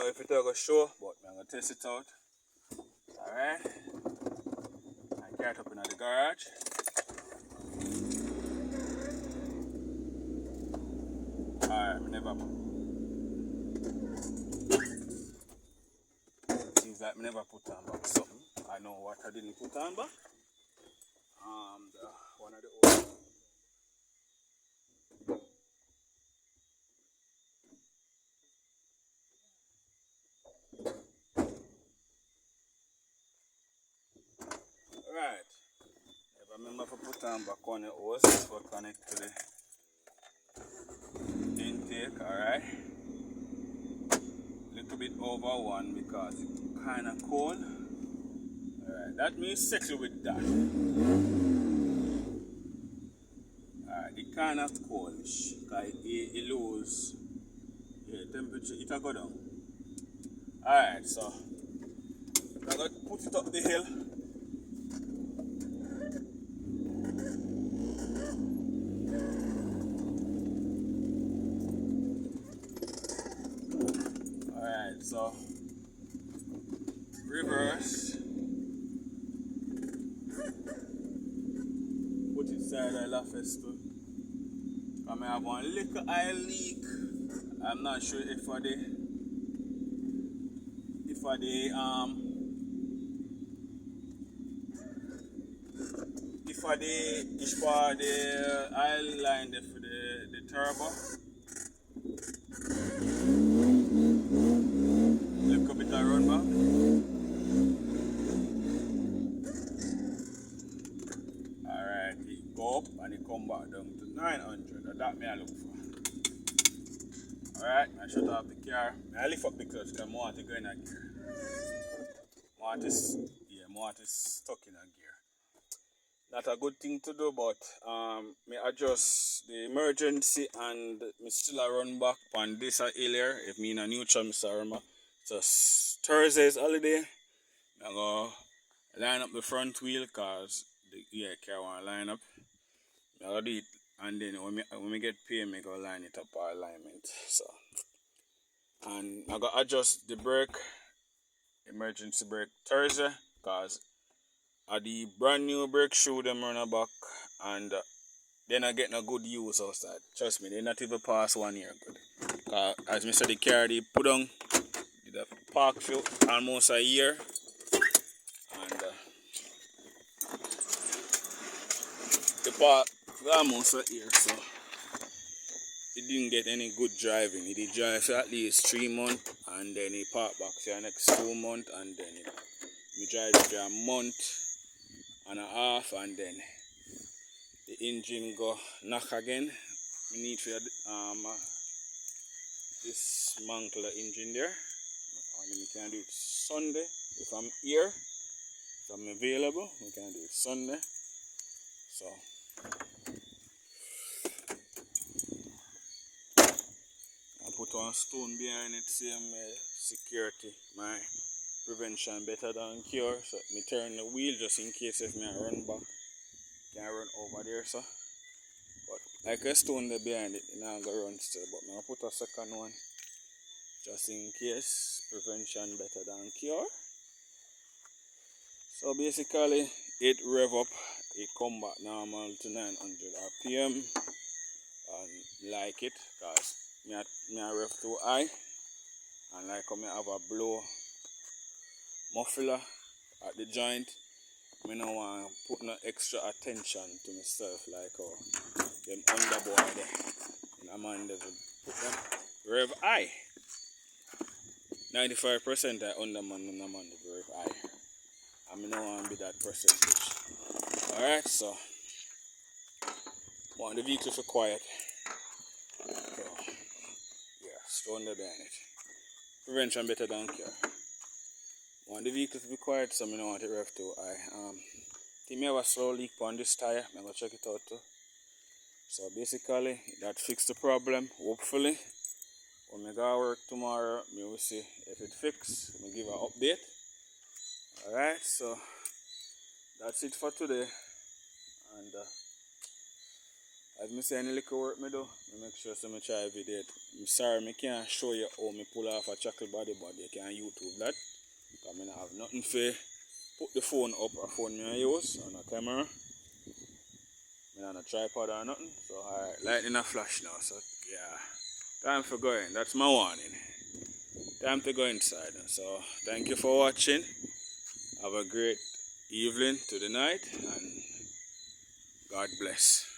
if it will show, but I'm going to test it out. Alright. I carry it up in the garage. Alright, I never. Seems like I never put on back something. I know what I didn't put on back. One of the old. Right. Never remember to put on back on the hose for connect to the intake, alright. Little bit over one because it's kinda cold. Alright, that means settle with that. Alright, it kinda coldish because it lose temperature, it'll go down. Alright, so I'm gonna put it up the hill. Alright, so reverse. Put it inside the lafest too. I have one little oil leak. I'm not sure if for the oil line for the turbo. Little bit of run back. Alright, it go up and it come back down to 900. That me I look for. Alright, I shut off the car. I lift up the clutch because I want to go in a gear. I want to stuck in a gear. Not a good thing to do, but me adjust the emergency and me still a run back on this earlier. If me in a neutral, me still run back. Just Thursday's holiday. I go line up the front wheel because the car want to line up. I go do it, and then when we get paid, me go line it up our alignment. So, and I go adjust the brake, emergency brake Thursday, because the brand new brake shoe them run back, and they're not getting a good use outside. Trust me, they not even past 1 year good. As me said, the car they put on, did a park for almost a year, and the park almost a year, so it didn't get any good driving. It did drive for at least 3 months, and then he parked back for the next 2 months, and then we drive for a month and a half, and then the engine go knock again. We need to dismantle the engine there, and we can do it Sunday if I'm here. If I'm available, we can do it Sunday. So I put one stone behind it, same security. My prevention better than cure. So me turn the wheel just in case if me run back, can run over there. So, but like a stone there behind it, you know, go run still. But me put a second one just in case. Prevention better than cure. So basically, it rev up, it come back normal to 900 RPM, and like it, cause me rev too high, and like how me have a blow muffler at the joint, me no want put no extra attention to myself like how them underboard there, and I'm on them put them rev high. 95% I underman and I'm on the rev high. I mean, no want to be that percentage. Alright, so want the vehicle for quiet. So, yeah, stone there behind it. Prevention better than cure. Want the vehicle to be quiet, so I don't want it rev too high. I think I have a slow leak on this tire. I'm going to check it out too. So basically, that fixed the problem, hopefully. When I go to work tomorrow, we will see if it fixed. I'm going to give an update. Alright, so that's it for today, and As me say any little work me do, me make sure so me try video it. I'm sorry me can't show you how me pull off a chuckle body, but you can YouTube that. Because I don't have nothing for put the phone up, a phone me I use on a camera. Me on a tripod or nothing. So alright, lightning a flash now. So yeah. Time for going. That's my warning. Time to go inside. So thank you for watching. Have a great evening to the night and God bless.